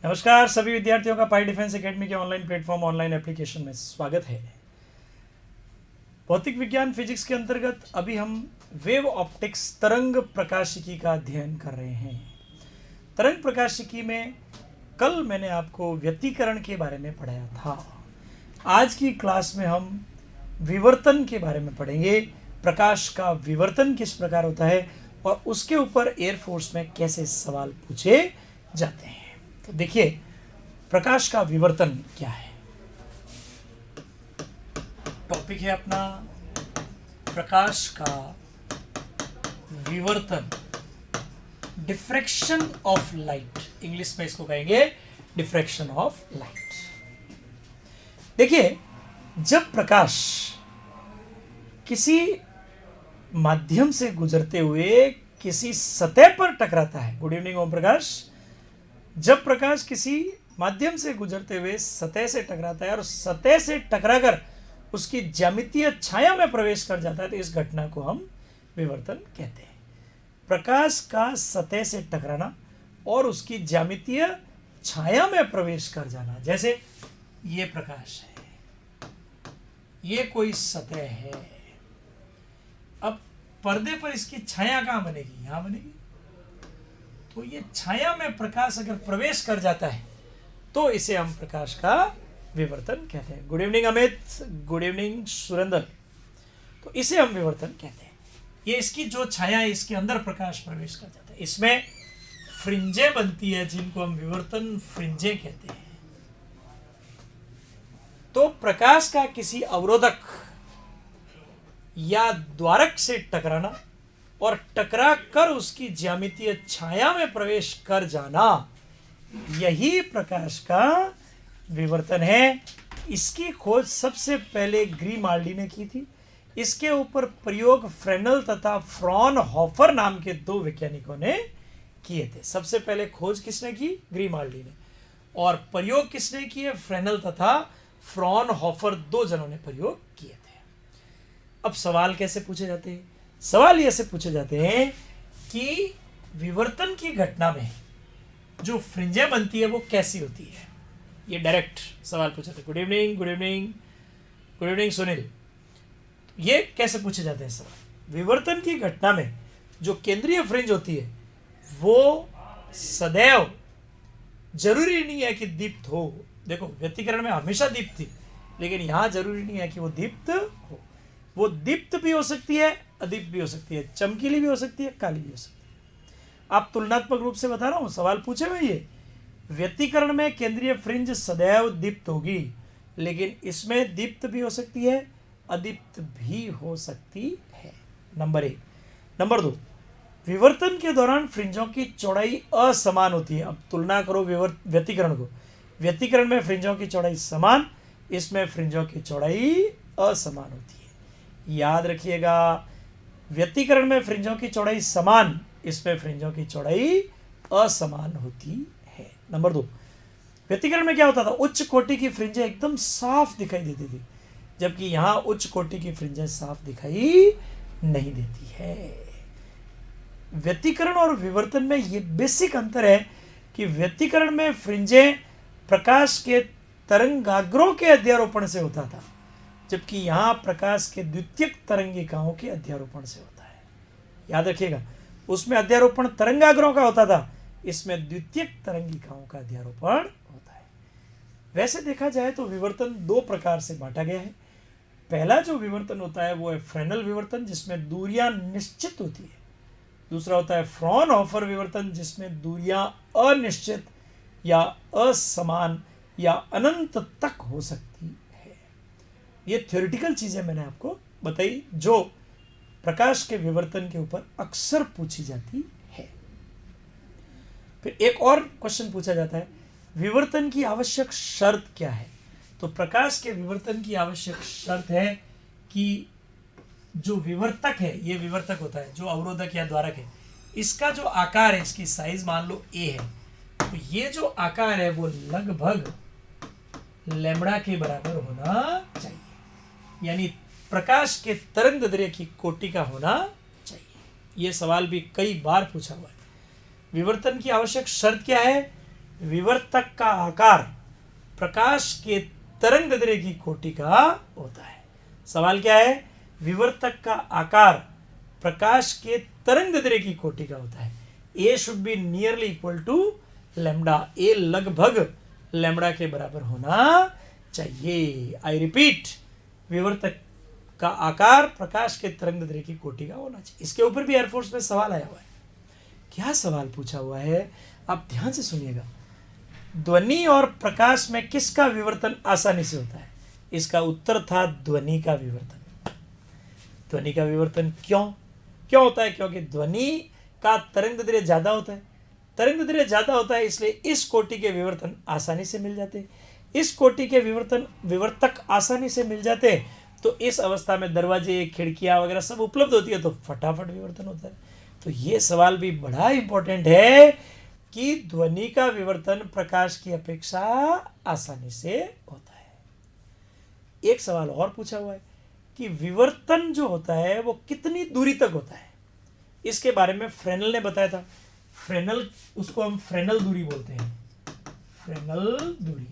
नमस्कार सभी विद्यार्थियों का पाई डिफेंस एकेडमी के ऑनलाइन प्लेटफॉर्म ऑनलाइन एप्लीकेशन में स्वागत है। भौतिक विज्ञान फिजिक्स के अंतर्गत अभी हम वेव ऑप्टिक्स तरंग प्रकाशिकी का अध्ययन कर रहे हैं। तरंग प्रकाशिकी में कल मैंने आपको व्यतिकरण के बारे में पढ़ाया था। आज की क्लास में हम विवर्तन के बारे में पढ़ेंगे। प्रकाश का विवर्तन किस प्रकार होता है और उसके ऊपर एयरफोर्स में कैसे सवाल पूछे जाते हैं। तो देखिए, प्रकाश का विवर्तन क्या है। टॉपिक है अपना प्रकाश का विवर्तन, डिफ्रैक्शन ऑफ लाइट। इंग्लिश में इसको कहेंगे डिफ्रैक्शन ऑफ लाइट। देखिए, जब प्रकाश किसी माध्यम से गुजरते हुए किसी सतह पर टकराता है, गुड इवनिंग ओम प्रकाश, जब प्रकाश किसी माध्यम से गुजरते हुए सतह से टकराता है और सतह से टकराकर उसकी ज्यामितीय छाया में प्रवेश कर जाता है, तो इस घटना को हम विवर्तन कहते हैं। प्रकाश का सतह से टकराना और उसकी ज्यामितीय छाया में प्रवेश कर जाना। जैसे ये प्रकाश है, ये कोई सतह है, अब पर्दे पर इसकी छाया कहाँ बनेगी? यहां बनेगी। तो ये छाया में प्रकाश अगर प्रवेश कर जाता है तो इसे हम प्रकाश का विवर्तन कहते हैं। Good evening Amit, good evening Surendra. तो इसे हम विवर्तन कहते हैं। ये इसकी जो छाया है, इसके अंदर प्रकाश प्रवेश कर जाता है, इसमें फ्रिंजें बनती है जिनको हम विवर्तन फ्रिंजें कहते हैं। तो प्रकाश का किसी अवरोधक या द्वारक से टकराना और टकरा कर उसकी ज्यामितीय छाया में प्रवेश कर जाना, यही प्रकाश का विवर्तन है। इसकी खोज सबसे पहले ग्रीमाल्डी ने की थी। इसके ऊपर प्रयोग फ्रेनेल तथा फ्रॉनहोफर नाम के दो वैज्ञानिकों ने किए थे। सबसे पहले खोज किसने की? ग्रीमाल्डी ने। और प्रयोग किसने किए? फ्रेनेल तथा फ्रॉनहोफर, दो जनों ने प्रयोग किए थे। अब सवाल कैसे पूछे जाते हैं? सवाल ऐसे पूछे जाते हैं कि विवर्तन की घटना में जो फ्रिंजें बनती है वो कैसी होती है। ये डायरेक्ट सवाल पूछे थे। Good evening, good evening, good evening Sunil. ये कैसे पूछे जाते हैं सवाल? विवर्तन की घटना में जो केंद्रीय फ्रिंज होती है वो सदैव, जरूरी नहीं है कि दीप्त हो। देखो, व्यतिकरण में हमेशा दीप्त थी, लेकिन यहां जरूरी नहीं है कि वो दीप्त हो। वो दीप्त भी हो सकती है, अदीप्त भी हो सकती है, चमकीली भी हो सकती है, काली भी हो सकती है। आप तुलनात्मक रूप से बता रहा हूं, सवाल पूछे हुए ये। व्यतिकरण में केंद्रीय फ्रिंज सदैव दीप्त होगी, लेकिन इसमें दीप्त भी हो सकती है, अदीप्त भी हो सकती है। नंबर 1। नंबर 2, विवर्तन के दौरान फ्रिंजों की चौड़ाई असमान होती है। अब तुलना करो व्यतिकरण को। व्यतिकरण में फ्रिंजों की चौड़ाई समान, इसमें फ्रिंजों की चौड़ाई असमान होती है। याद रखिएगा, व्यतिकरण में फ्रिंजों की चौड़ाई समान, इसमें फ्रिंजों की चौड़ाई असमान होती है। नंबर 2, व्यतिकरण में क्या होता था? उच्च कोटि की फ्रिंजें एकदम साफ दिखाई देती थी, जबकि यहां उच्च कोटि की फ्रिंजें साफ दिखाई नहीं देती है। व्यतिकरण और विवर्तन में यह बेसिक अंतर है कि व्यतिकरण में फ्रिंजें प्रकाश के तरंगाग्रों के अध्यारोपण से होता था, जबकि यहां प्रकाश के द्वितीयक तरंगिकाओं के अध्यारोपण से होता है। याद रखिएगा, उसमें अध्यारोपण तरंगाग्रों का होता था, इसमें द्वितीयक तरंगिकाओं का अध्यारोपण होता है। वैसे देखा जाए तो विवर्तन दो प्रकार से बांटा गया है। पहला जो विवर्तन होता है वो है फ्रेनेल विवर्तन, जिसमें दूरियां निश्चित होती है। दूसरा होता है फ्रॉनहोफर विवर्तन, जिसमें दूरियां अनिश्चित या असमान या अनंत तक हो सकती है। ये थ्योरेटिकल चीजें मैंने आपको बताई जो प्रकाश के विवर्तन के ऊपर अक्सर पूछी जाती है। फिर एक और क्वेश्चन पूछा जाता है, विवर्तन की आवश्यक शर्त क्या है? तो प्रकाश के विवर्तन की आवश्यक शर्त है कि जो विवर्तक है, ये विवर्तक होता है, जो अवरोधक या द्वारक है, इसका जो आकार है, इसकी साइज मान लो a है, तो ये जो आकार है वो लगभग लैम्बडा के बराबर होना चाहिए। यानी प्रकाश के तरंगदैर्घ्य की कोटि का होना चाहिए। यह सवाल भी कई बार पूछा हुआ है। विवर्तन की आवश्यक शर्त क्या है? विवर्तक का आकार प्रकाश के तरंग दैर्ध्य की कोटि का होता है। सवाल क्या है? विवर्तक का आकार प्रकाश के तरंग दैर्ध्य की कोटि का होता है। A should be nearly equal to lambda. A लगभग लैम्डा के बराबर होना चाहिए। आई रिपीट, विवर्तक का आकार प्रकाश के तरंग दैर्ध्य की कोटि का होना चाहिए। इसके ऊपर भी एयरफोर्स में सवाल आया हुआ है। क्या सवाल पूछा हुआ है? आप ध्यान से सुनिएगा। ध्वनि और प्रकाश में किसका विवर्तन आसानी से होता है? इसका उत्तर था ध्वनि का विवर्तन। ध्वनि का विवर्तन क्यों होता है? क्योंकि ध्वनि का तरंग दैर्ध्य ज्यादा होता है। तरंग दैर्ध्य ज्यादा होता है, इसलिए इस कोटि के विवर्तन आसानी से मिल जाते हैं। इस कोटि के विवर्तक आसानी से मिल जाते हैं, तो इस अवस्था में दरवाजे, खिड़कियां वगैरह सब उपलब्ध होती है, तो फटाफट विवर्तन होता है। तो ये सवाल भी बड़ा इंपॉर्टेंट है कि ध्वनि का विवर्तन प्रकाश की अपेक्षा आसानी से होता है। एक सवाल और पूछा हुआ है कि विवर्तन जो होता है वो कितनी दूरी तक होता है। इसके बारे में फ्रेनल ने बताया था। फ्रेनल, उसको हम फ्रेनल दूरी बोलते हैं। फ्रेनल दूरी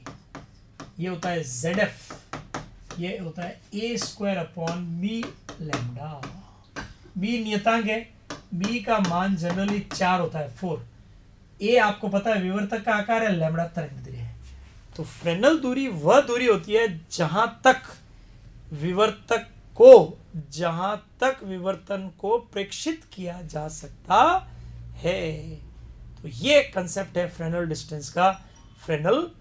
ये होता है ZF, ये होता है a² लैम्डा। बी नियतांक है, बी का मान जनरली 4 होता है, 4। ए आपको पता है विवर्तक का आकार है, लैम्डा तरंग दैर्ध्य है। तो फ्रेनल दूरी वह दूरी होती है जहां तक विवर्तन को प्रेक्षित किया जा सकता है। तो ये कंसेप्ट है फ्रेनल डिस्टेंस का, फ्रेनल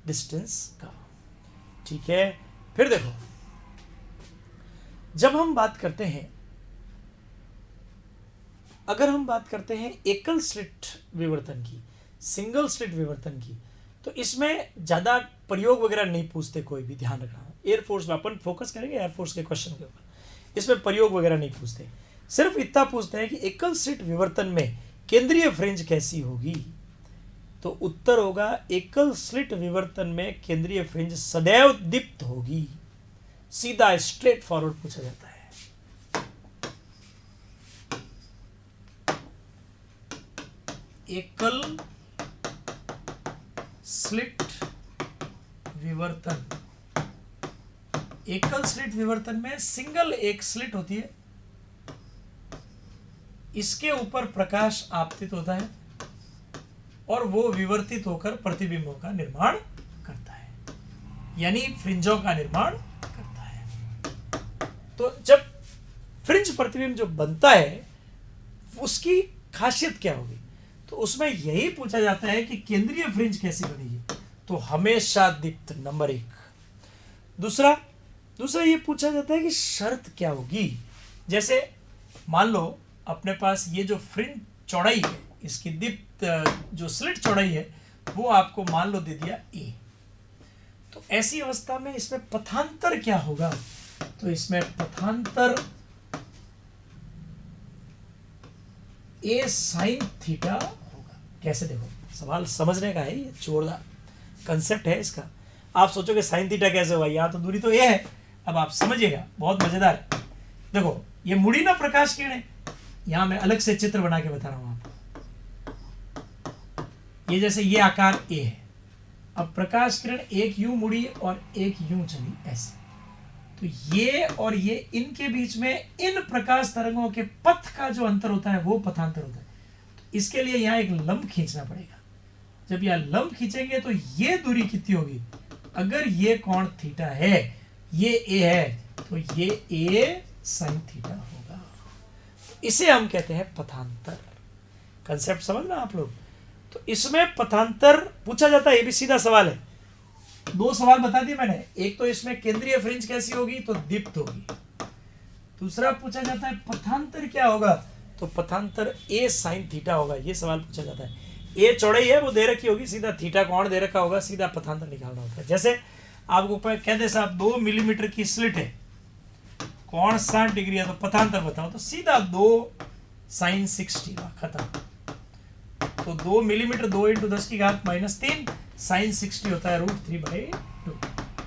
डिस्टेंस का। ठीक है, फिर देखो, जब हम बात करते हैं, अगर हम बात करते हैं एकल स्लिट विवर्तन की, सिंगल स्लिट विवर्तन की, तो इसमें ज्यादा प्रयोग वगैरह नहीं पूछते, कोई भी ध्यान रखना। एयरफोर्स में अपन फोकस करेंगे एयरफोर्स के क्वेश्चन के ऊपर। इसमें प्रयोग वगैरह नहीं पूछते, सिर्फ इतना पूछते हैं कि एकल स्लिट विवर्तन में केंद्रीय फ्रिंज कैसी होगी। तो उत्तर होगा एकल स्लिट विवर्तन में केंद्रीय फ्रिंज सदैव दीप्त होगी। सीधा स्ट्रेट फॉरवर्ड पूछा जाता है। एकल स्लिट विवर्तन, एकल स्लिट विवर्तन में सिंगल एक स्लिट होती है, इसके ऊपर प्रकाश आपतित होता है और वो विवर्तित होकर प्रतिबिंबों का निर्माण करता है, यानी फ्रिंजों का निर्माण करता है। तो जब फ्रिंज प्रतिबिंब जो बनता है उसकी खासियत क्या होगी? तो उसमें यही पूछा जाता है कि केंद्रीय फ्रिंज कैसी बनेगी। तो हमेशा दीप्त, नंबर 1। दूसरा ये पूछा जाता है कि शर्त क्या होगी। जैसे मान लो अपने पास ये जो फ्रिंज चौड़ाई है, इसकी दीप्त जो स्लिट चौड़ाई है वो आपको मान लो दे दिया A। तो ऐसी अवस्था में इसमें पथांतर क्या होगा? तो इसमें पथांतर A sin थीटा होगा। कैसे? देखो, सवाल समझने का है, ये जोरदार कंसेप्ट है इसका। आप सोचोगे साइन थीटा कैसे होगा, यहाँ तो दूरी तो ये है। अब आप समझिएगा, बहुत मजेदार है। देखो, ये मुड़ी ना प्रकाश किरणें, यहां मैं अलग से चित्र बना के बता रहा हूं आपको। ये जैसे ये आकार A है, अब प्रकाश किरण एक यूं मुड़ी और एक यूं चली, ऐसे। तो ये और ये, इनके बीच में इन प्रकाश तरंगों के पथ का जो अंतर होता है वो पथांतर होता है। तो इसके लिए यहां एक लंब खींचना पड़ेगा। जब यह लंब खींचेंगे तो ये दूरी कितनी होगी? अगर ये कोण थीटा है, ये A है, तो ये A sin थीटा होगा। इसे हम कहते हैं पथांतर। कंसेप्ट समझना आप लोग। तो इसमें पथांतर पूछा जाता है, ये भी सीधा सवाल है। 2 सवाल बता दिए मैंने। एक तो इसमें केंद्रीय फ्रिंज कैसी होगी, तो दीप्त होगी। दूसरा पूछा जाता है पथांतर क्या होगा, तो पथांतर A sin थीटा होगा। ये सवाल पूछा जाता है। A चौड़ाई है वो दे रखी होगी, सीधा थीटा कोण दे रखा होगा, सीधा पथांतर निकालना होता है। जैसे आपको कहते साहब 2 मिलीमीटर की स्लिट है, कोण 60 डिग्री है, तो पथांतर बताओ, तो सीधा 2 sin 60 खत्म। तो 2 मिलीमीटर 2 × 10⁻³ sin 60 होता है √3/2।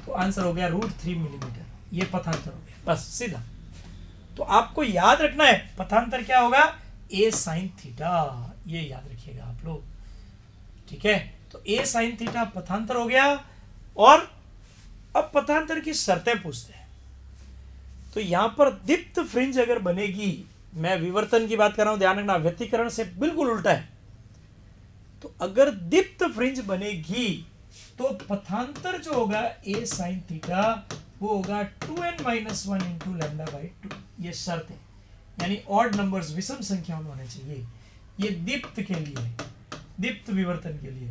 तो आंसर हो गया √3 मिलीमीटर। ये पथांतर हो गया, बस सीधा। तो आपको याद रखना है पथांतर क्या होगा, A sin थीटा। ये याद रखिएगा आप लोग। ठीक है, तो ए साइन थीटा पथांतर हो गया। और अब पथांतर की शर्तें पूछते हैं। तो यहां पर दीप्त फ्रिंज अगर बनेगी, मैं विवर्तन की बात कर रहा हूं, ध्यान रखना, व्यतिकरण से बिल्कुल उल्टा है। तो अगर दीप्त फ्रिंज बनेगी तो पथांतर जो होगा ए साइन थीटा वो होगा 2n-1 इंटू लैम्डा बाई 2। ये शर्त है, यानी ऑड नंबर्स विषम संख्याओं में होने चाहिए। ये दीप्त के लिए, दीप्त विवर्तन के लिए।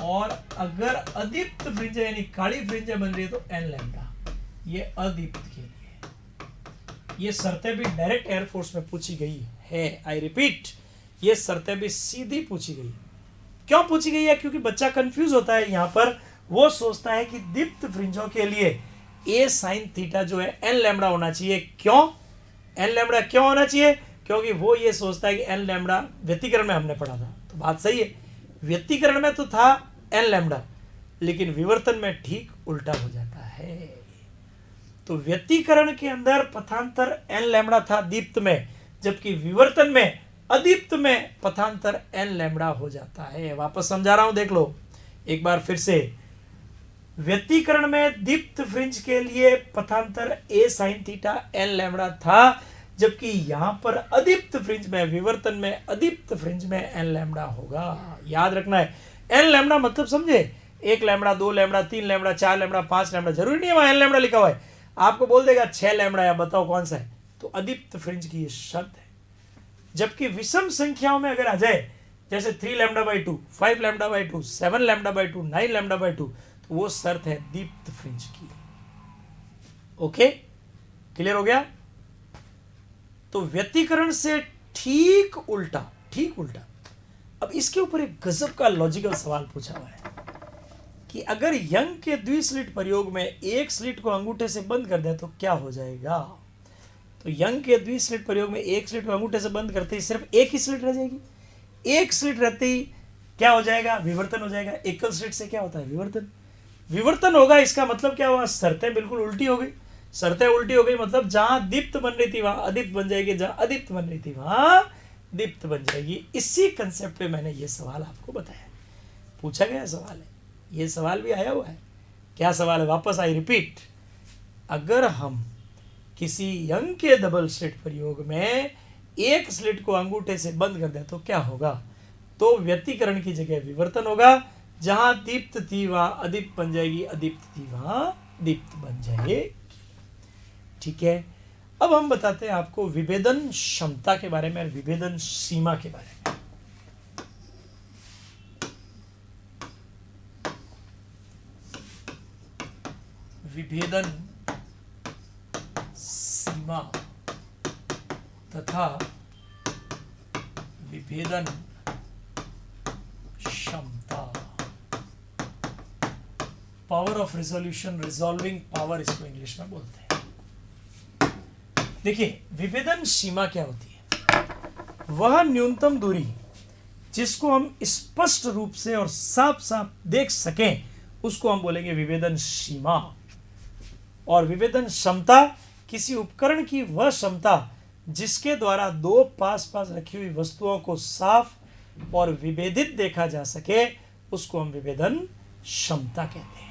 और अगर अदीप्त फ्रिंज यानी काली फ्रिंज बन रही है तो n लैम्डा, ये अदीप्त के लिए। ये शर्तें भी डायरेक्ट एयरफोर्स में पूछी गई है। आई रिपीट, ये शर्तें भी सीधी पूछी गई। क्यों पूछी गई है? क्योंकि बच्चा कंफ्यूज होता है यहां पर। वो सोचता है कि दीप्त फ्रिंजों के लिए ए साइन थीटा जो है एन लैम्डा होना चाहिए। क्यों एन लैम्डा क्यों होना चाहिए? क्योंकि वो ये सोचता है कि एन लैम्डा व्यतिकरण में हमने पढ़ा था, तो बात सही है, व्यतिकरण में तो था एन लैम्डा, लेकिन विवर्तन में ठीक उल्टा हो जाता है। तो व्यतिकरण के अंदर पथांतर एन लैम्डा था दीप्त में, जबकि विवर्तन में अदीप्त में पथांतर एन लैम्डा हो जाता है। वापस समझा रहा हूं, देख लो एक बार फिर से। व्यतिकरण में दीप्त फ्रिंज के लिए पथांतर ए साइन थीटा एन लैम्डा था, जबकि यहां पर अदीप्त फ्रिंज में, विवर्तन में अदीप्त फ्रिंज में एन लैम्डा होगा। याद रखना है, एन लैम्डा मतलब समझे, 1 lambda, 2 lambda, 3 lambda, 4 lambda, 5 lambda, जरूरी नहीं है वहां एन लैम्डा लिखा हुआ है। आपको बोल देगा 6 लैम्डा, या बताओ कौन सा है, तो अदीप्त फ्रिंज की ये शर्त है। जबकि विषम संख्याओं में अगर आ जाए, जैसे 3 lambda by 2, 5 lambda by 2, 7 lambda by 2, 9 lambda by 2, तो वो शर्त है दीप्त फ्रिंज की। ओके, क्लियर हो गया? तो व्यतिकरण से ठीक उल्टा, ठीक उल्टा। अब इसके ऊपर एक गजब का लॉजिकल सवाल पूछा हुआ है कि अगर यंग के द्विस्लिट प्रयोग में एक स्लिट को अंगूठे से बंद कर दें तो क्या हो जाएगा? तो यंग के द्विस्लिट प्रयोग में एक स्लिट को अंगूठे से बंद करते ही सिर्फ एक ही स्लिट रह जाएगी। एक स्लिट रहते ही क्या हो जाएगा? विवर्तन हो जाएगा। एकल स्लिट से क्या होता है? विवर्तन। विवर्तन होगा, इसका मतलब क्या हुआ? शर्तें बिल्कुल उल्टी हो गई। शर्तें उल्टी हो गई मतलब जहां दीप्त बन रही थी वहां अदीप्त बन जाएगी, जहां अदीप्त बन रही थी वहां दीप्त बन जाएगी। इसी कंसेप्ट पे मैंने ये सवाल आपको बताया, पूछा गया सवाल है, ये सवाल भी आया हुआ है। क्या सवाल है? वापस आई रिपीट, अगर हम किसी यंग के डबल स्लिट प्रयोग में एक स्लिट को अंगूठे से बंद कर दें तो क्या होगा? तो व्यतिकरण की जगह विवर्तन होगा, जहां दीप्त थी वहां अदीप्त बन जाएगी, अदीप्त थी वहां दीप्त बन जाएगी। ठीक है, अब हम बताते हैं आपको विभेदन क्षमता के बारे में, विभेदन सीमा के बारे में। विभेदन सीमा तथा विभेदन क्षमता, power of resolution, resolving power इसको इंग्लिश में बोलते हैं। देखिए, विभेदन सीमा क्या होती है? वह न्यूनतम दूरी जिसको हम स्पष्ट रूप से और साफ साफ देख सकें उसको हम बोलेंगे विभेदन सीमा। और विभेदन क्षमता किसी उपकरण की वह क्षमता जिसके द्वारा दो पास पास रखी हुई वस्तुओं को साफ और विभेदित देखा जा सके उसको हम विभेदन क्षमता कहते हैं।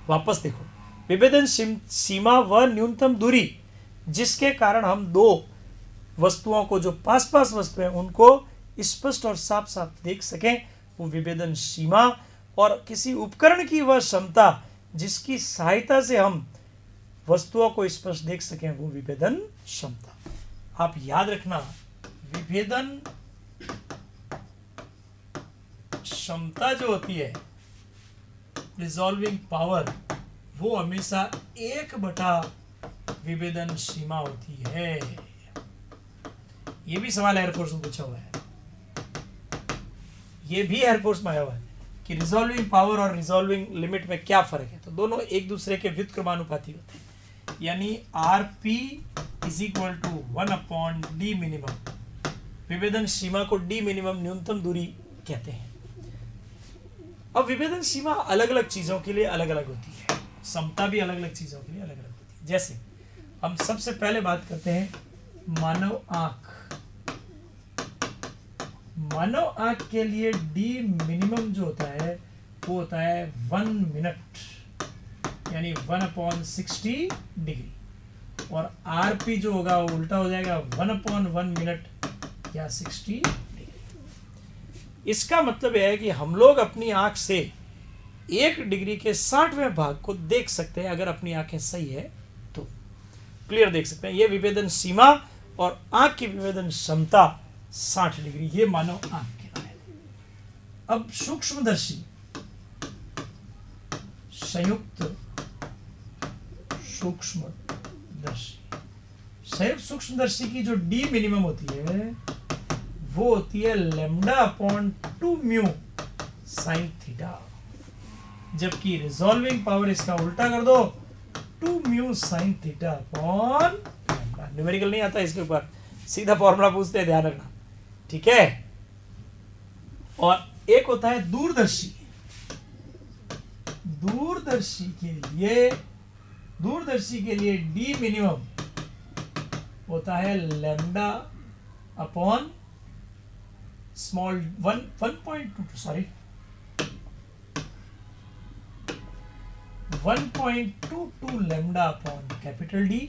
वापस देखो, विभेदन सीमा वह न्यूनतम दूरी जिसके कारण हम दो वस्तुओं को, जो पास पास वस्तुएं उनको स्पष्ट और साफ साफ देख सकें, वो विभेदन सीमा। और किसी उपकरण की वह क्षमता जिसकी सहायता से हम वस्तुओं को स्पष्ट देख सकें, वो विभेदन क्षमता। आप याद रखना, विभेदन क्षमता जो होती है, रिजॉल्विंग पावर, वो हमेशा 1/, विभेदन सीमा होती है। ये भी सवाल एयरफोर्स में पूछा हुआ है, ये भी एयरफोर्स में आया हुआ है कि रिजॉल्विंग पावर और रिजॉल्विंग लिमिट में क्या फर्क है। तो दोनों एक दूसरे के व्युत्क्रमानुपाती होते हैं, यानी RP = 1/d मिनिमम। विभेदन सीमा को d मिनिमम, न्यूनतम दूरी कहते हैं। अब विभेदन सीमा अलग अलग चीजों के लिए अलग अलग होती है, समता भी अलग अलग चीजों के लिए अलग अलग होती है। जैसे हम सबसे पहले बात करते हैं मानव आंख। मानव आंख के लिए डी मिनिमम जो होता है वो होता है 1 मिनट, यानी 1/60 डिग्री, और आरपी जो होगा वो उल्टा हो जाएगा 1/1 मिनट या 60 डिग्री। इसका मतलब यह है कि हम लोग अपनी आंख से 1 डिग्री के 60वें भाग को देख सकते हैं अगर अपनी आंखें सही है तो क्लियर देख सकते हैं। ये विभेदन सीमा और आंख की विभेदन क्षमता 60 डिग्री, ये मानव आंख के नाम है। अब सूक्ष्मदर्शी, संयुक्त सूक्ष्मदर्शी, संयुक्त सूक्ष्मदर्शी की जो डी मिनिमम होती है वो होती है λ/2 म्यू साइन थीटा, जबकि रिजॉल्विंग पावर इसका उल्टा कर दो 2 mu sine theta upon lambda. Numerical नहीं आता इसके ऊपर, सीधा फॉर्मूला पूछते हैं, ध्यान रखना, ठीक है। और एक होता है दूरदर्शी, दूरदर्शी के लिए डी मिनिमम होता है lambda upon small 1.22 sorry 1.22 lambda upon capital D,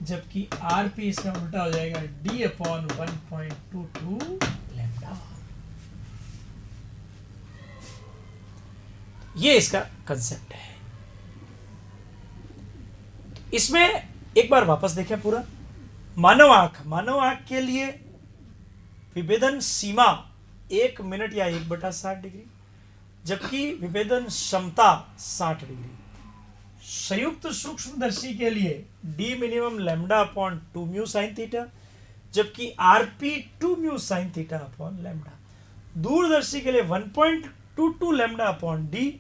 जबकि आरपी इसका उल्टा हो जाएगा डी अपॉन 1.22 लैम्डा। ये इसका कंसेप्ट है। इसमें एक बार वापस देखें पूरा। मानव आंख के लिए विभेदन सीमा 1 मिनट या 1/60 डिग्री, जबकि विभेदन क्षमता 60 डिग्री। संयुक्त सूक्ष्मदर्शी के लिए D minimum λ/2 mu sine theta, जबकि RP 2 mu sine theta upon lambda. दूरदर्शी के लिए 1.22 λ/d,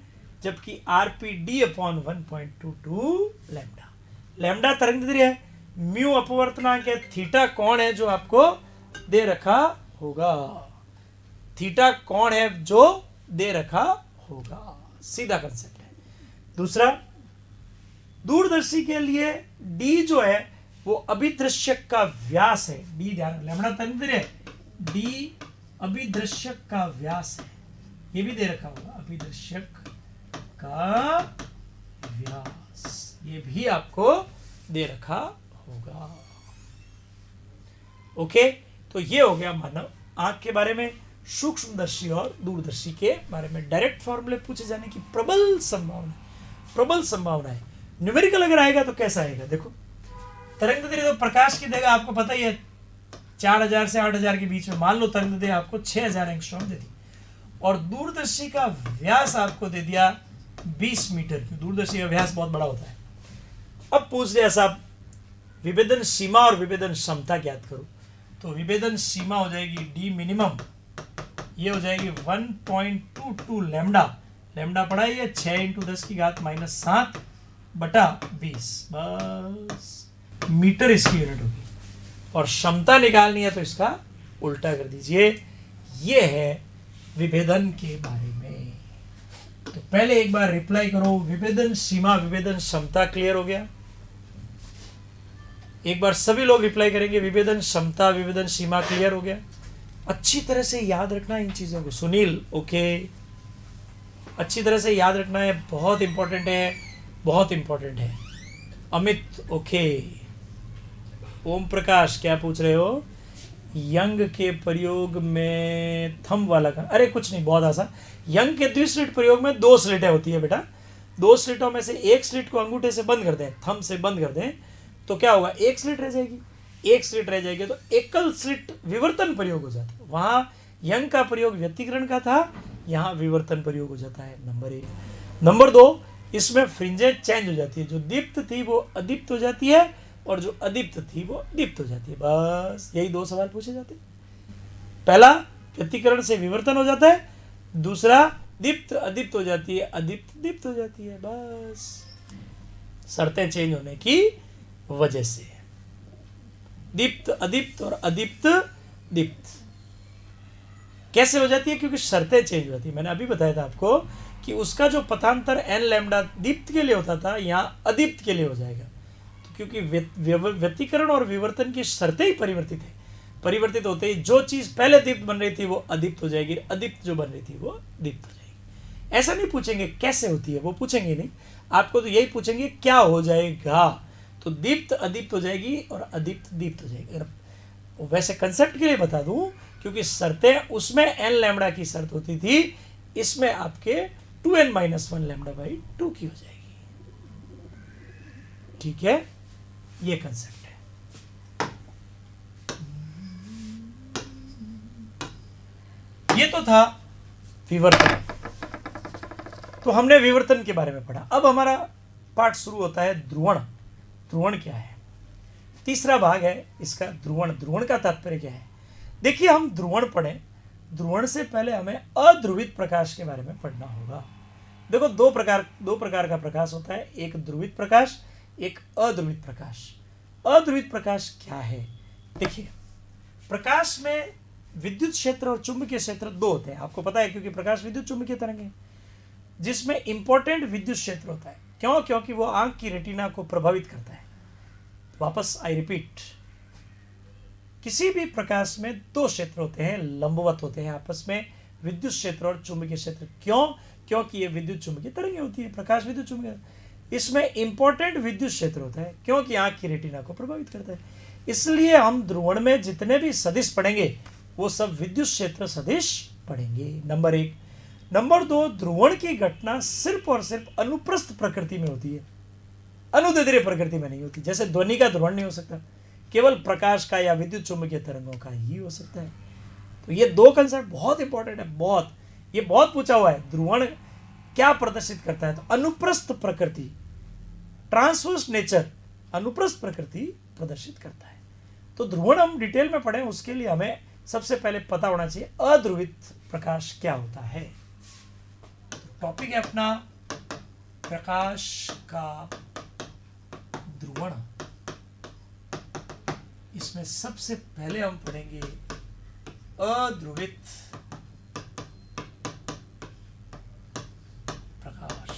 जबकि RP D upon 1.22 lambda. Lambda तरंगदैर्घ्य है, म्यू अपवर्तनांक है, थीटा कोण है जो आपको दे रखा होगा, थीटा कोण है जो दे रखा होगा, सीधा कंसेप्ट है। दूसरा, दूरदर्शी के लिए डी जो है वो अभिदृश्यक का व्यास है, डी ध्यान, लैम्डा तरंगदैर्घ्य है, डी अभिदृश्यक का व्यास है, ये भी दे रखा होगा, अभिदृश्यक का व्यास, ये भी आपको दे रखा होगा। ओके, तो ये हो गया मानव आंख के बारे में, सूक्ष्मदर्शी और दूरदर्शी के बारे में डायरेक्ट फॉर्मूले पूछे जाने की प्रबल संभावना है। न्यूमेरिकल अगर आएगा तो कैसा आएगा, देखो तरंगदैर्घ्य तो प्रकाश की देगा, आपको पता ही है 4000 से 8000 के बीच में, मान लो तरंगदैर्घ्य आपको 6000 एंगस्ट्रॉम दे दी, और दूरदर्शी का व्यास आपको दे दिया 20 मीटर की। दूरदर्शी का व्यास बहुत बड़ा होता है। अब पूछ लिया साहब विभेदन सीमा और विभेदन क्षमता ज्ञात करो, तो विभेदन सीमा हो जाएगी डी मिनिमम, ये हो जाएगी 1.22 लैम्डा, लैम्डा पढ़ा है 6 × 10⁻⁷ बटा 20, बस मीटर इसकी यूनिट होगी। और क्षमता निकालनी है तो इसका उल्टा कर दीजिए। ये है विभेदन के बारे में। तो पहले एक बार रिप्लाई करो, विभेदन सीमा विभेदन क्षमता क्लियर हो गया? एक बार सभी लोग रिप्लाई करेंगे, विभेदन क्षमता विभेदन सीमा क्लियर हो गया? अच्छी तरह से याद रखना इन चीजों को। सुनील ओके, अच्छी तरह से याद रखना है, बहुत इंपॉर्टेंट है, बहुत इंपॉर्टेंट है। अमित ओके, ओम प्रकाश क्या पूछ रहे हो? यंग के प्रयोग में थंब वाला का, अरे कुछ नहीं, बहुत आसान। यंग के द्विस्लिट प्रयोग में 2 स्लिटें होती है बेटा, 2 स्लिटों में से एक स्लिट को अंगूठे से बंद कर दें, थंब से बंद कर दें, तो क्या होगा, एक स्लिट रह जाएगी, एक स्लिट रह जाएगी, तो एकल स्लिट विवर्तन प्रयोग हो जाता है। वहां यंग का प्रयोग व्यतिकरण का था, यहाँ विवर्तन प्रयोग हो जाता है, नंबर 1। नंबर 2, इसमें फ्रिंजें चेंज हो जाती है, जो दीप्त थी वो अदीप्त हो जाती है, और जो अदीप्त थी वो दीप्त हो जाती है। बस यही 2 सवाल पूछे जाते हैं। पहला व्यतिकरण से विवर्तन हो जाता है, दूसरा दीप्त अदीप्त हो जाती है, अदीप्त दीप्त हो जाती है, बस शर्तें चेंज होने की वजह से। दीप्त अदीप्त और अदीप्त दीप्त कैसे हो जाती है? क्योंकि शर्तें चेंज हो जाती है। मैंने अभी बताया था आपको कि उसका जो पथांतर n लैम्डा दीप्त के लिए होता था, यहाँ अदीप्त के लिए हो जाएगा, तो क्योंकि व्यतिकरण और विवर्तन की शर्तें ही परिवर्तित है, परिवर्तित होते ही जो चीज पहले दीप्त बन रही थी वो अदीप्त हो जाएगी, अदीप्त जो बन रही थी वो दीप्त हो जाएगी। ऐसा नहीं पूछेंगे कैसे होती है, वो पूछेंगे नहीं, आपको तो यही पूछेंगे क्या हो जाएगा। तो दीप्त अदीप्त हो जाएगी और अदीप्त दीप्त हो जाएगी। अगर वैसे कंसेप्ट के लिए बता दूं, क्योंकि शर्तें उसमें n लैम्बडा की शर्त होती थी, इसमें आपके 2n-1 λ/2 की हो जाएगी। ठीक है, ये कंसेप्ट है। ये तो था विवर्तन। तो हमने विवर्तन के बारे में पढ़ा। अब हमारा पाठ शुरू होता है ध्रुवण। ध्रुवण क्या है? तीसरा भाग है इसका ध्रुवण। ध्रुवण का तात्पर्य क्या है? देखिए, हम ध्रुवण पढ़ें, ध्रुवण से पहले हमें अध्रुवित प्रकाश के बारे में पढ़ना होगा। देखो, दो प्रकार का प्रकाश होता है, एक ध्रुवित प्रकाश, एक अध्रुवित प्रकाश। अध्रुवित प्रकाश क्या है? देखिए, प्रकाश में विद्युत क्षेत्र और चुंबकीय क्षेत्र दो होते हैं, आपको पता है, क्योंकि प्रकाश विद्युत चुंबकीय तरंग है, जिसमें इंपॉर्टेंट विद्युत क्षेत्र होता है। क्यों? क्योंकि वो आंख की रेटिना को प्रभावित करता है। वापस आई रिपीट, किसी भी प्रकाश में दो क्षेत्र होते हैं, लंबवत होते हैं आपस में, विद्युत क्षेत्र और चुंबकीय क्षेत्र। क्यों? क्योंकि ये विद्युत चुंबकीय तरंगें होती है, प्रकाश विद्युत चुंबकीय। इसमें इंपॉर्टेंट विद्युत क्षेत्र होता है, क्योंकि आंख की रेटिना को प्रभावित करता है। इसलिए हम ध्रुवण में जितने भी सदिश पढ़ेंगे वो सब विद्युत क्षेत्र सदिश पढ़ेंगे, नंबर 1। नंबर 2, ध्रुवण की घटना सिर्फ और सिर्फ अनुप्रस्थ प्रकृति में होती है, अनुदैर्ध्य प्रकृति में नहीं होती। जैसे ध्वनि का ध्रुवण नहीं हो सकता, केवल प्रकाश का या विद्युत चुंबकीय तरंगों का ही हो सकता है। तो ये दो कंसेप्ट बहुत इंपॉर्टेंट है, बहुत, ये बहुत पूछा हुआ है। ध्रुवण क्या प्रदर्शित करता है? तो अनुप्रस्थ प्रकृति, ट्रांसवर्स नेचर, अनुप्रस्थ प्रकृति प्रदर्शित करता है। तो ध्रुवण हम डिटेल में पढ़ें, उसके लिए हमें सबसे पहले पता होना चाहिए अध्रुवित प्रकाश क्या होता है। टॉपिक है अपना प्रकाश का ध्रुवण। इसमें सबसे पहले हम पढ़ेंगे अध्रुवित प्रकाश।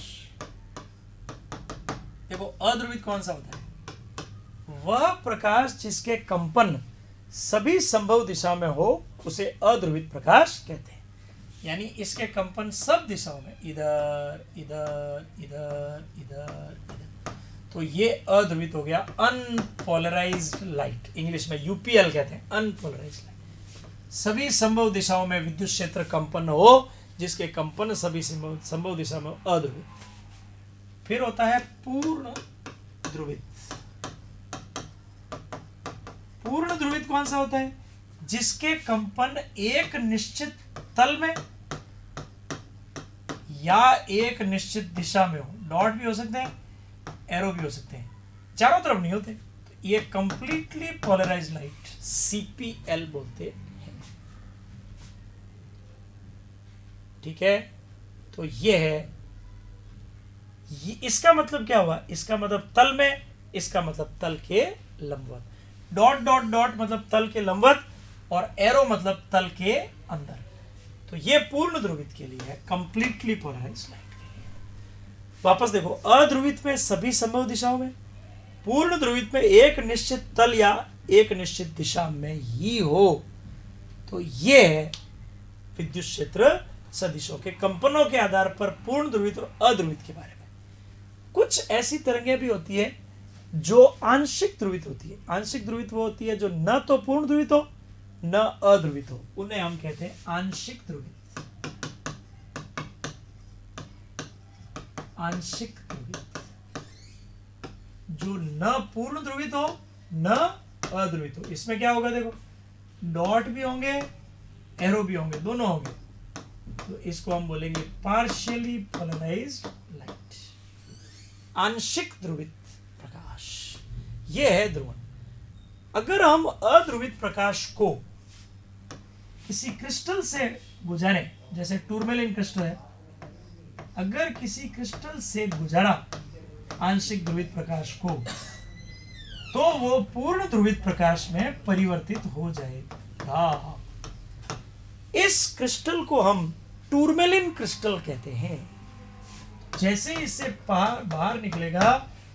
देखो, अध्रुवित कौन सा होता है? वह प्रकाश जिसके कंपन सभी संभव दिशा में हो उसे अध्रुवित प्रकाश कहते हैं। यानी इसके कंपन सब दिशाओं में, इधर इधर इधर इधर इधर, तो ये अध्रुवित हो गया, अनपोलराइज्ड लाइट, इंग्लिश में यूपीएल कहते हैं, अनपोलराइज्ड लाइट। सभी संभव दिशाओं में विद्युत क्षेत्र कंपन हो जिसके कंपन सभी संभव दिशा में अध्रुवित। फिर होता है पूर्ण ध्रुवित। पूर्ण ध्रुवित कौन सा होता है? जिसके कंपन एक निश्चित तल में या एक निश्चित दिशा में हो, डॉट भी हो सकते हैं, एरो भी हो सकते हैं, चारों तरफ नहीं होते। तो ये कंप्लीटली पोलराइज्ड लाइट, सीपीएल बोलते हैं। ठीक है, तो ये है, इसका मतलब क्या हुआ? इसका मतलब तल में, इसका मतलब तल के लंबवत। डॉट डॉट डॉट मतलब तल के लंबवत, और एरो मतलब तल के अंदर। तो ये पूर्ण ध्रुवित के लिए है, कंप्लीटली पोलराइज्ड लाइट के लिए। वापस देखो, अध्रुवित में सभी संभव दिशाओं में, पूर्ण ध्रुवित में एक निश्चित तल या एक निश्चित दिशा में ही हो। तो ये है विद्युत क्षेत्र सदिशों के कंपनों के आधार पर पूर्ण ध्रुवित और अध्रुवित के बारे में। कुछ ऐसी तरंगें भी होती है जो आंशिक ध्रुवित होती है। आंशिक ध्रुवित वो होती है जो न तो पूर्ण ध्रुवित हो न अध्रुवित हो, उन्हें हम कहते हैं आंशिक ध्रुवित। आंशिक ध्रुवित, जो न पूर्ण ध्रुवित हो न अध्रुवित हो। इसमें क्या होगा? देखो, डॉट भी होंगे, एरो भी होंगे, दोनों होंगे। तो इसको हम बोलेंगे पार्शियली पोलराइज्ड लाइट, आंशिक ध्रुवित प्रकाश। यह है ध्रुवण। अगर हम अध्रुवित प्रकाश को किसी क्रिस्टल से गुजारें, जैसे टूरमेलिन क्रिस्टल है, अगर किसी क्रिस्टल से गुजारा आंशिक ध्रुवित प्रकाश को, तो वो पूर्ण ध्रुवित प्रकाश में परिवर्तित हो जाएगा। इस क्रिस्टल को हम टूरमेलिन क्रिस्टल कहते हैं। जैसे इससे बाहर निकलेगा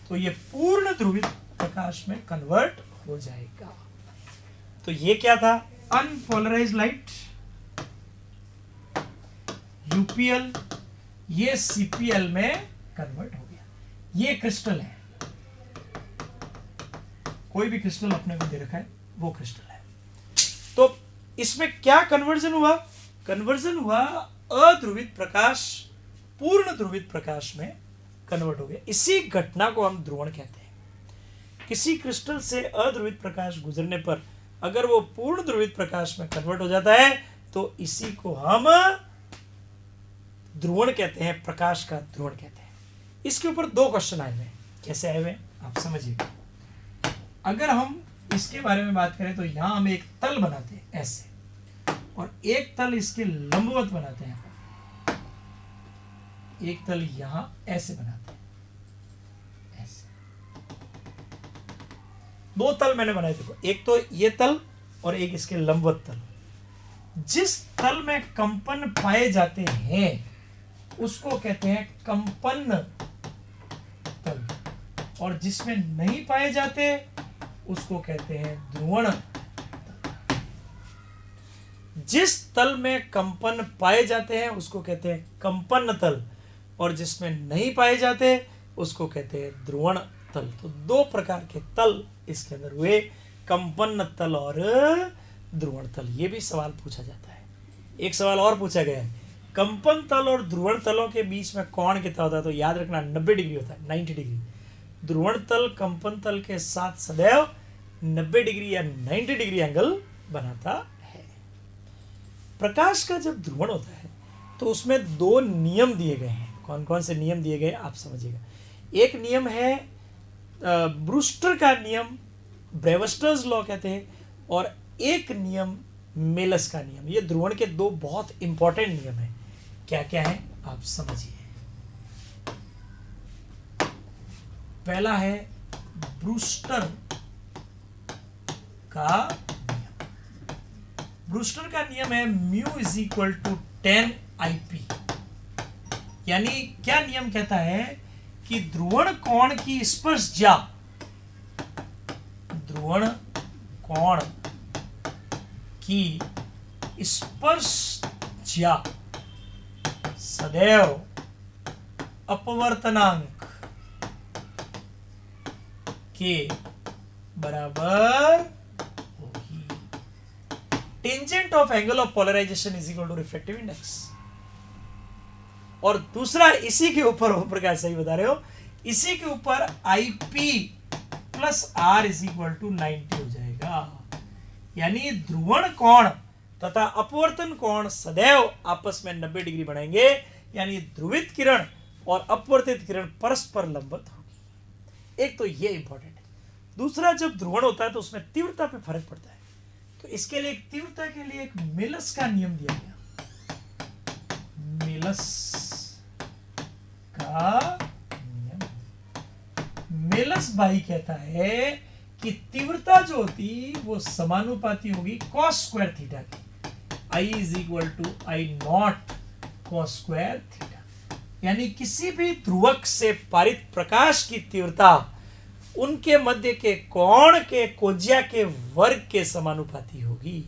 तो ये पूर्ण ध्रुवित प्रकाश में कन्वर्ट हो जाएगा। तो ये क्या था? अनपोलराइज्ड लाइट, यूपीएल, ये सीपीएल में कन्वर्ट हो गया। ये क्रिस्टल है, कोई भी क्रिस्टल अपने को दे रखा है वो क्रिस्टल है। तो इसमें क्या कन्वर्जन हुआ? कन्वर्जन हुआ अध्रुवित प्रकाश पूर्ण ध्रुवित प्रकाश में कन्वर्ट हो गया। इसी घटना को हम ध्रुवण कहते हैं। किसी क्रिस्टल से अध्रुवित प्रकाश गुजरने पर अगर वो पूर्ण ध्रुवित प्रकाश में कन्वर्ट हो जाता है तो इसी को हम ध्रुवण कहते हैं, प्रकाश का ध्रुवण कहते हैं। इसके ऊपर 2 क्वेश्चन आए हुए हैं। कैसे आए हुए आप समझिएगा। अगर हम इसके बारे में बात करें तो यहां हम एक तल बनाते हैं ऐसे, और एक तल इसके लंबवत बनाते हैं, एक तल यहां ऐसे बनाते हैं ऐसे। 2 तल मैंने बनाए, देखो, एक तो ये तल और एक इसके लंबवत तल। जिस तल में कंपन पाए जाते हैं उसको कहते हैं कंपन तल, और जिसमें नहीं पाए जाते उसको कहते हैं ध्रुवण। जिस तल में कंपन पाए जाते हैं उसको कहते हैं कंपन तल, और जिसमें नहीं पाए जाते उसको कहते हैं ध्रुवण तल। तो 2 प्रकार के तल इसके अंदर हुए, कंपन तल और ध्रुवण तल। ये भी सवाल पूछा जाता है। एक सवाल और पूछा गया है, कंपन तल और ध्रुवण तलों के बीच में कोण कितना होता है? तो याद रखना 90 डिग्री होता है, 90 डिग्री। ध्रुवण तल कंपन तल के साथ सदैव 90 डिग्री या 90 डिग्री एंगल बनाता है। प्रकाश का जब ध्रुवण होता है तो उसमें 2 नियम दिए गए हैं। कौन कौन से नियम दिए गए आप समझिएगा। एक नियम है ब्रूस्टर का नियम, ब्रेवस्टर्स लॉ कहते हैं, और एक नियम मेलस का नियम। ये ध्रुवण के 2 बहुत इंपॉर्टेंट नियम हैं। क्या क्या है आप समझिए। पहला है ब्रूस्टर का नियम। ब्रूस्टर का नियम है mu is equal to 10 IP। यानी क्या नियम कहता है कि ध्रुवण कोण की स्पर्शज्या, ध्रुवण कोण की स्पर्शज्या सदैव अपवर्तनांक के बराबर होगी। Tangent of angle of polarization is equal to refractive index. और दूसरा इसी के ऊपर ओम प्रकाश सही बता रहे हो, इसी के ऊपर IP plus R is equal to 90 हो जाएगा। यानी ध्रुवण कोण तथा अपवर्तन कोण सदैव आपस में 90 डिग्री बनाएंगे। यानी ध्रुवित किरण और अपवर्तित किरण परस्पर लंबवत होगी। एक तो ये इंपॉर्टेंट है। दूसरा, जब ध्रुवण होता है तो उसमें तीव्रता पे फर्क पड़ता है। तो इसके लिए तीव्रता के लिए एक मेलस का नियम दिया गया। मेलस का नियम, मेलस भाई कहता है कि तीव्रता जो होती वो समानुपाती होगी cos स्क्वायर थीटा की। I is equal to I not cos square theta. यानी किसी भी ध्रुवक से पारित प्रकाश की तीव्रता उनके मध्य के कोण के कोज्या के वर्ग के समानुपाती होगी।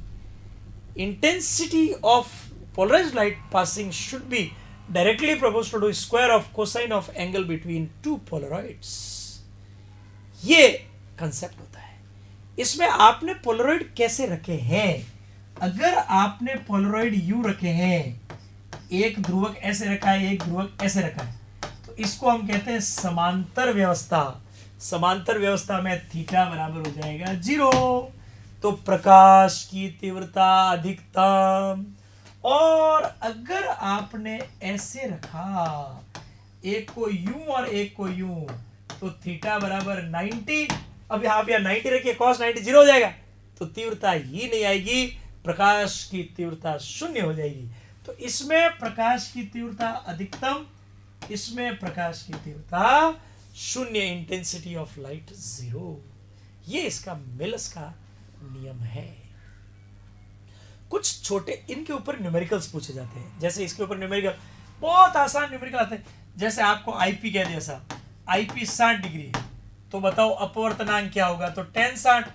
Intensity of polarized light passing should be directly proportional to square of cosine of angle between 2 polaroids। ये कंसेप्ट होता है। इसमें आपने पोलरॉइड कैसे रखे हैं? अगर आपने पोलरॉइड यू रखे हैं, एक ध्रुवक ऐसे रखा है, एक ध्रुवक ऐसे रखा है, तो इसको हम कहते हैं समांतर व्यवस्था। समांतर व्यवस्था में थीटा बराबर हो जाएगा 0। तो प्रकाश की तीव्रता अधिकतम। और अगर आपने ऐसे रखा, एक को यूं और एक को यूं, तो थीटा बराबर 90। अब यहां पे 90 रखिए, cos 90 0 हो जाएगा, तो तीव्रता ही नहीं आएगी, प्रकाश की तीव्रता 0 हो जाएगी। तो इसमें प्रकाश की तीव्रता अधिकतम, इसमें प्रकाश की तीव्रता 0, इंटेंसिटी ऑफ लाइट 0। ये इसका मेलस का नियम है। कुछ छोटे इनके ऊपर न्यूमेरिकल्स पूछे जाते हैं। जैसे इसके ऊपर न्यूमेरिकल बहुत आसान न्यूमेरिकल आते हैं। जैसे आपको IP कह दिया साहब, IP 60 डिग्री है, तो बताओ अपवर्तनांक क्या होगा? तो tan 60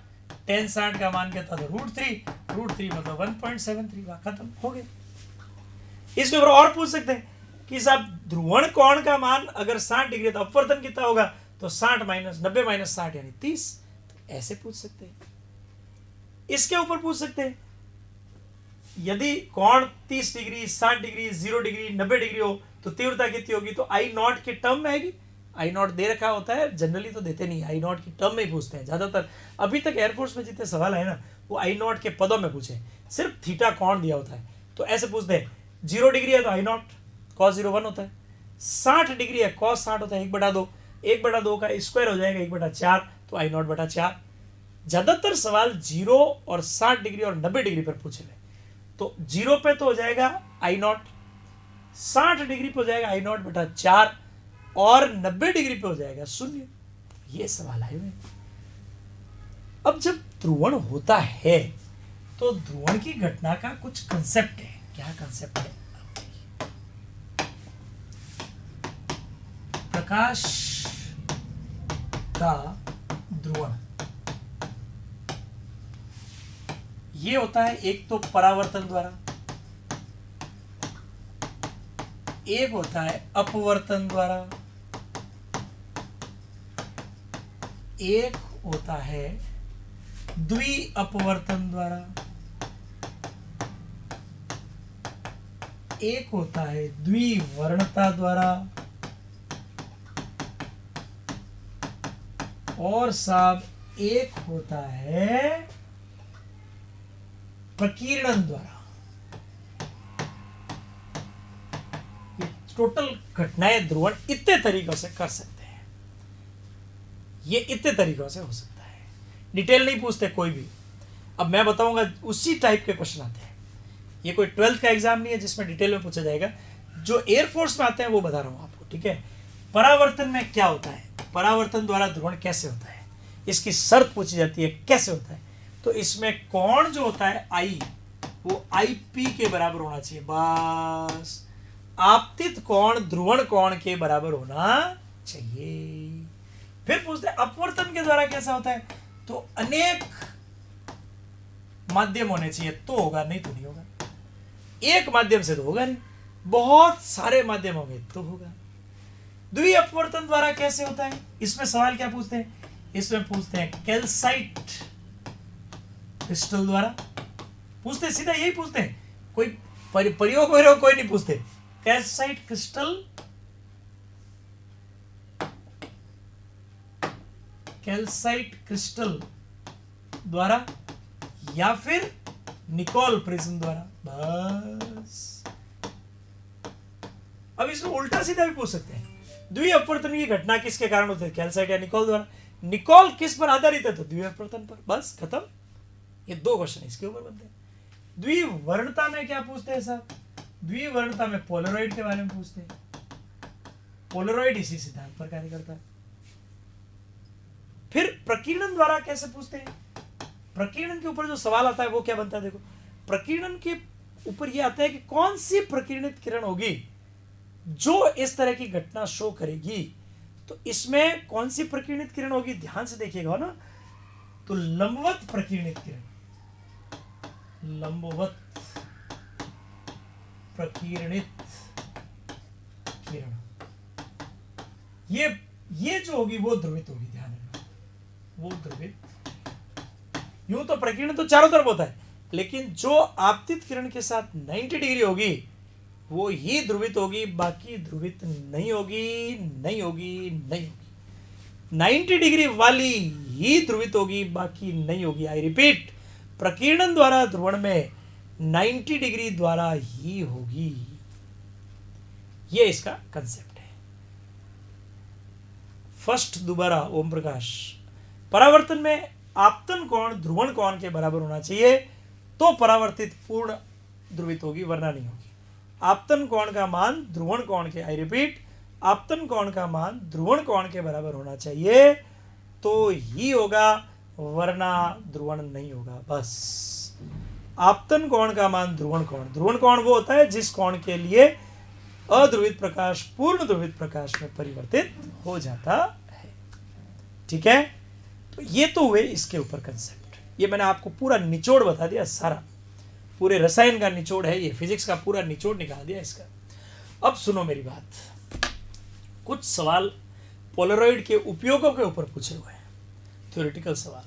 tan 60 का मान क्या था, √3 मतलब 1.73, खत्म हो गया। इसके ऊपर और पूछ सकते हैं कि साहब ध्रुवण कोण का मान अगर 60 डिग्री तो अपवर्तन कितना होगा, तो 60 - 90 - 60 यानी 30। तो ऐसे पूछ सकते हैं। इसके ऊपर पूछ सकते हैं यदि कोण 30 डिग्री, 60 डिग्री, 0 डिग्री, 90 डिग्री हो तो तीव्रता कितनी होगी, तो आई नॉट के टर्म में आएगी। आई नॉट दे रखा होता है, जनरली तो देते नहीं, आई नॉट की टर्म में ही पूछते हैं ज्यादातर। अभी तक एयरफोर्स में जितने सवाल है ना, वो आई नॉट के पदों में पूछे, सिर्फ थीटा कोण दिया होता है। तो ऐसे पूछते हैं 0 डिग्री है तो आई नॉट cos 0 1 होता है, 60 डिग्री है cos 60 होता है 1/2, 1/2 का स्क्वायर हो जाएगा 1/4, तो आई नॉट बटा 4। ज्यादातर सवाल 0 और 60 डिग्री और 90 डिग्री पर पूछे गए। तो 0 पे तो हो जाएगा आई नॉट, 60 डिग्री पे हो जाएगा आई नॉट बटा 4, और 90 डिग्री पे हो जाएगा 0। ये सवाल आए हुए। अब जब ध्रुवण होता है तो ध्रुवण की घटना का कुछ कंसेप्ट है। क्या कंसेप्ट है? प्रकाश का ध्रुवण ये होता है एक तो परावर्तन द्वारा, एक होता है अपवर्तन द्वारा, एक होता है द्वि अपवर्तन द्वारा, एक होता है द्विवर्णता द्वारा, और साहब एक होता है प्रकीर्णन द्वारा। ये टोटल घटनाएं ध्रुवण इतने तरीकों से कर सकते हैं, ये इतने तरीकों से हो सकता है। डिटेल नहीं पूछते कोई भी। अब मैं बताऊंगा उसी टाइप के क्वेश्चन आते हैं। ये कोई 12th का एग्जाम नहीं है जिसमें डिटेल में पूछा जाएगा। जो एयरफोर्स में आते हैं वो बता रहा हूं आपको, ठीक है। परावर्तन में क्या होता है, परावर्तन द्वारा ध्रुवण कैसे होता है, इसकी शर्त पूछी जाती है कैसे होता है। तो इसमें कोण जो होता है आई, वो आई पी के बराबर होना चाहिए बस। आपतित कोण ध्रुवण कोण के बराबर होना चाहिए। फिर पूछते हैं अपवर्तन के द्वारा कैसा होता है, तो अनेक माध्यम होने चाहिए तो होगा, नहीं तो नहीं होगा। एक माध्यम से तो होगा नहीं, बहुत सारे माध्यम होंगे तो होगा। द्वि अपवर्तन द्वारा कैसे होता है, इसमें सवाल क्या पूछते हैं, इसमें पूछते हैं कैल्साइट क्रिस्टल द्वारा। पूछते सीधा यही पूछते हैं, कोई प्रयोग कोई नहीं पूछते। कैल्साइट क्रिस्टल, कैल्साइट क्रिस्टल द्वारा या फिर निकोल प्रिज्म द्वारा, बस। अब इसमें उल्टा सीधा भी पूछ सकते हैं, द्वि अपवर्तन की घटना किसके कारण होती है, कैल्साइट या निकोल द्वारा। निकोल किस पर आधारित है, तो द्वि अपवर्तन पर, बस खत्म। ये 2 क्वेश्चन इसके ऊपर बनते हैं। द्विवर्णता में क्या पूछते हैं साहब, द्विवर्णता में पोलरॉइड के बारे में पूछते हैं। पोलरॉइड इसी सिद्धांत पर कार्य करता है। फिर प्रकीर्णन द्वारा कैसे पूछते हैं, प्रकीर्णन के ऊपर जो सवाल आता है वो क्या बनता है, देखो। प्रकीर्णन के ऊपर ये आता है कि कौन सी प्रकीर्णित किरण होगी जो इस तरह की घटना शो करेगी। तो इसमें कौन सी प्रकीर्णित किरण होगी, ध्यान से देखिएगा ना। तो लंबवत प्रकीर्णित किरण, लंबवत प्रकीर्णित किरण, ये जो होगी वो ध्रुवित होगी, ध्यान रखना, वो ध्रुवित। यूं तो प्रकीर्णन तो चारों तरफ होता है, लेकिन जो आपतित किरण के साथ 90 डिग्री होगी वो ही ध्रुवित होगी, बाकी ध्रुवित नहीं होगी, नहीं होगी, नहीं होगी। 90 डिग्री वाली ही ध्रुवित होगी, बाकी नहीं होगी। आई रिपीट, प्रकीर्णन द्वारा ध्रुवण में 90 डिग्री द्वारा ही होगी। ये इसका कंसेप्ट है। फर्स्ट दोबारा ओम प्रकाश, परावर्तन में आपतन कोण ध्रुवण कोण के बराबर होना चाहिए तो परावर्तित पूर्ण ध्रुवित होगी, वरना नहीं होगी। आपतन कोण का मान ध्रुवण कोण के, आई रिपीट, आपतन कोण का मान ध्रुवण कोण के बराबर होना चाहिए तो ही होगा, वरना ध्रुवण नहीं होगा, बस। आपतन कोण का मान ध्रुवण कोण वो होता है जिस कोण के लिए अध्रुवित प्रकाश पूर्ण ध्रुवित प्रकाश में परिवर्तित हो जाता है, ठीक है। तो ये तो हुए इसके ऊपर कंसेप्ट। ये मैंने आपको पूरा निचोड़ बता दिया, सारा पूरे रसायन का निचोड़ है ये, फिजिक्स का पूरा निचोड़ निकाल दिया इसका। अब सुनो मेरी बात, कुछ सवाल पोलरॉइड के उपयोगों के ऊपर पूछे हुए हैं, थ्योरेटिकल सवाल।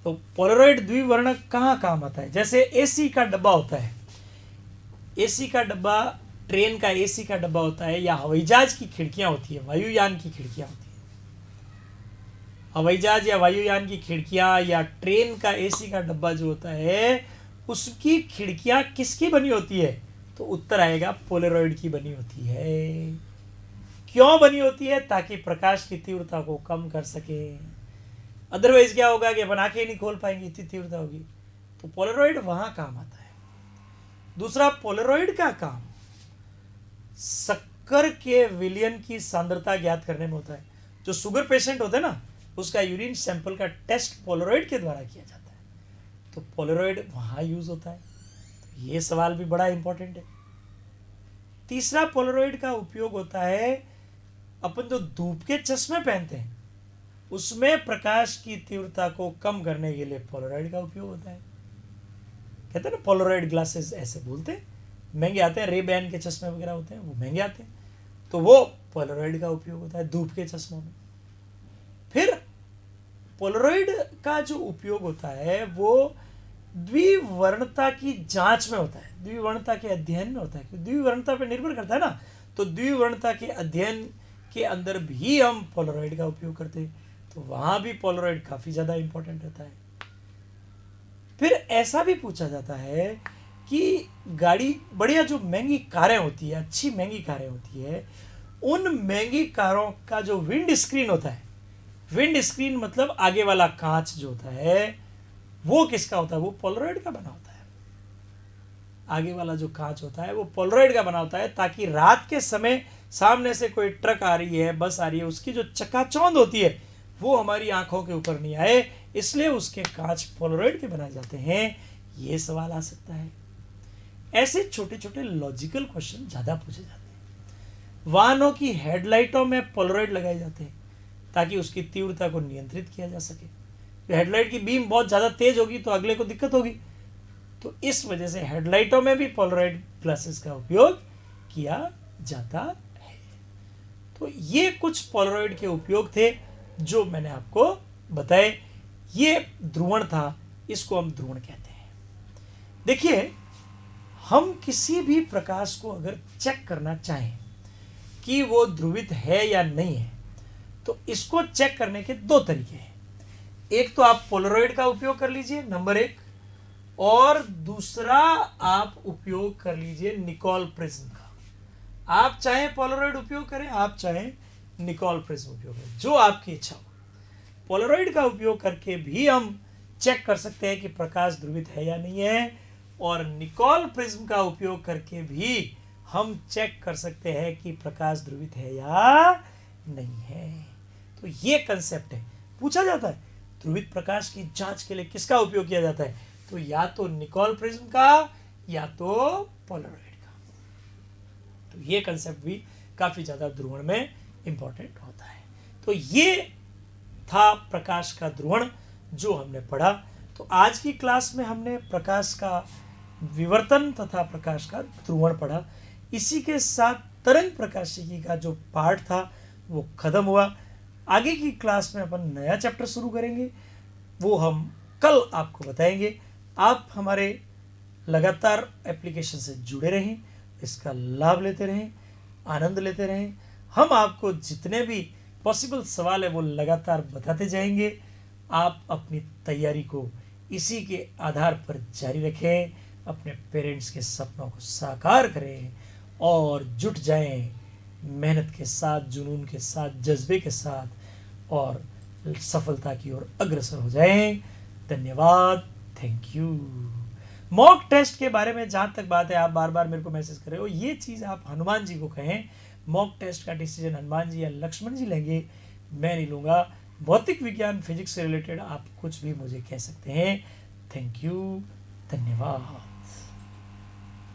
तो पोलरॉइड द्विवर्णक कहाँ काम आता है? जैसे एसी का डब्बा होता है, एसी का डब्बा, ट्रेन का एसी का डब्बा होता है, या हवाई जहाज की खिड़कियां होती है, वायुयान की खिड़कियां होती है। हवाई जहाज या वायुयान की खिड़कियां या ट्रेन का एसी का डब्बा जो होता है, उसकी खिड़कियां किसकी बनी होती है? तो उत्तर आएगा पोलरॉइड की बनी होती है। क्यों बनी होती है? ताकि प्रकाश की तीव्रता को कम कर सके। अदरवाइज क्या होगा कि अपन आंखें नहीं खोल पाएंगे, इतनी तीव्रता होगी। तो पोलरॉइड वहां काम आता है। दूसरा, पोलरॉइड का काम शक्कर के विलयन की सांद्रता ज्ञात करने में होता है। जो शुगर पेशेंट होते हैं ना, उसका यूरिन सैंपल का टेस्ट पोलरॉइड के द्वारा किया जाता है, तो पोलरॉइड वहां यूज होता है। तो ये सवाल भी बड़ा इंपॉर्टेंट है। तीसरा, पोलरॉइड का उपयोग होता है, अपन जो धूप के चश्मे पहनते हैं उसमें प्रकाश की तीव्रता को कम करने के लिए पोलरॉइड का उपयोग होता है। कहते हैं ना पोलरॉइड ग्लासेस, ऐसे बोलते हैं, महंगे आते हैं, रे बैन के चश्मे वगैरह होते हैं, वो महंगे आते हैं, तो वो पोलरॉइड का उपयोग होता है धूप के चश्मों में। फिर पोलरॉइड का जो उपयोग होता है वो द्विवर्णता की जांच में होता है, द्विवर्णता के अध्ययन में होता है। द्विवर्णता पर निर्भर करता है ना, तो द्विवर्णता के अध्ययन के अंदर भी हम पोलरॉइड का उपयोग करते हैं, तो वहां भी पोलरॉइड काफी ज्यादा इंपॉर्टेंट रहता है। फिर ऐसा भी पूछा जाता है कि गाड़ी, बढ़िया जो महंगी कारें होती है, अच्छी महंगी कारें होती है, उन महंगी कारों का जो विंड स्क्रीन होता है, विंड स्क्रीन मतलब आगे वाला कांच जो होता है, वो किसका होता है? वो पोलरॉइड का बना होता है। आगे वाला जो कांच होता है वो पोलरॉइड का बना होता है, ताकि रात के समय सामने से कोई ट्रक आ रही है, बस आ रही है, उसकी जो चकाचौंध होती है वो हमारी आंखों के ऊपर नहीं आए, इसलिए उसके कांच पोलरॉइड के बनाए जाते हैं। ये सवाल आ सकता है। ऐसे छोटे छोटे लॉजिकल क्वेश्चन ज्यादा पूछे जाते हैं। वाहनों की हेडलाइटों में पोलरॉइड लगाए जाते हैं ताकि उसकी तीव्रता को नियंत्रित किया जा सके। तो हेडलाइट की बीम बहुत ज़्यादा तेज होगी तो अगले को दिक्कत होगी, तो इस वजह से हेडलाइटों में भी पोलरॉइड ग्लासेस का उपयोग किया जाता है। तो ये कुछ पोलरॉइड के उपयोग थे जो मैंने आपको बताए। ये ध्रुवण था, इसको हम ध्रुवण कहते हैं। देखिए, हम किसी भी प्रकाश को अगर चेक करना चाहें कि वो ध्रुवित है या नहीं है, तो इसको चेक करने के दो तरीके हैं। एक तो आप पोलरॉइड का उपयोग कर लीजिए, नंबर एक, और दूसरा आप उपयोग कर लीजिए निकोल प्रिज्म का। आप चाहे पोलरॉइड उपयोग करें, आप चाहे निकोल प्रिज्म उपयोग करें, जो आपकी इच्छा हो। पोलरॉइड का उपयोग करके भी हम चेक कर सकते हैं कि प्रकाश ध्रुवित है या नहीं है, और निकोल प्रिज्म का उपयोग करके भी हम चेक कर सकते हैं कि प्रकाश ध्रुवित है या नहीं है। तो ये कंसेप्ट है। पूछा जाता है ध्रुवित प्रकाश की जांच के लिए किसका उपयोग किया जाता है, तो या तो निकोल प्रिज्म का या तो पोलरॉइड का। तो ये कंसेप्ट भी काफी ज्यादा ध्रुवण में इंपॉर्टेंट होता है। तो ये था प्रकाश का ध्रुवण जो हमने पढ़ा। तो आज की क्लास में हमने प्रकाश का विवर्तन तथा प्रकाश का ध्रुवण पढ़ा। इसी के साथ तरंग प्रकाशिकी का जो पार्ट था वो खत्म हुआ। आगे की क्लास में अपन नया चैप्टर शुरू करेंगे, वो हम कल आपको बताएंगे। आप हमारे लगातार एप्लीकेशन से जुड़े रहें, इसका लाभ लेते रहें, आनंद लेते रहें। हम आपको जितने भी पॉसिबल सवाल है वो लगातार बताते जाएंगे। आप अपनी तैयारी को इसी के आधार पर जारी रखें, अपने पेरेंट्स के सपनों को साकार करें और जुट जाएं मेहनत के साथ, जुनून के साथ, जज्बे के साथ, और सफलता की ओर अग्रसर हो जाएं। धन्यवाद, थैंक यू। मॉक टेस्ट के बारे में जहाँ तक बात है, आप बार बार मेरे को मैसेज कर रहे हो, ये चीज़ आप हनुमान जी को कहें। मॉक टेस्ट का डिसीजन हनुमान जी या लक्ष्मण जी लेंगे, मैं नहीं लूँगा। भौतिक विज्ञान, फिजिक्स से रिलेटेड आप कुछ भी मुझे कह सकते हैं। थैंक यू, धन्यवाद।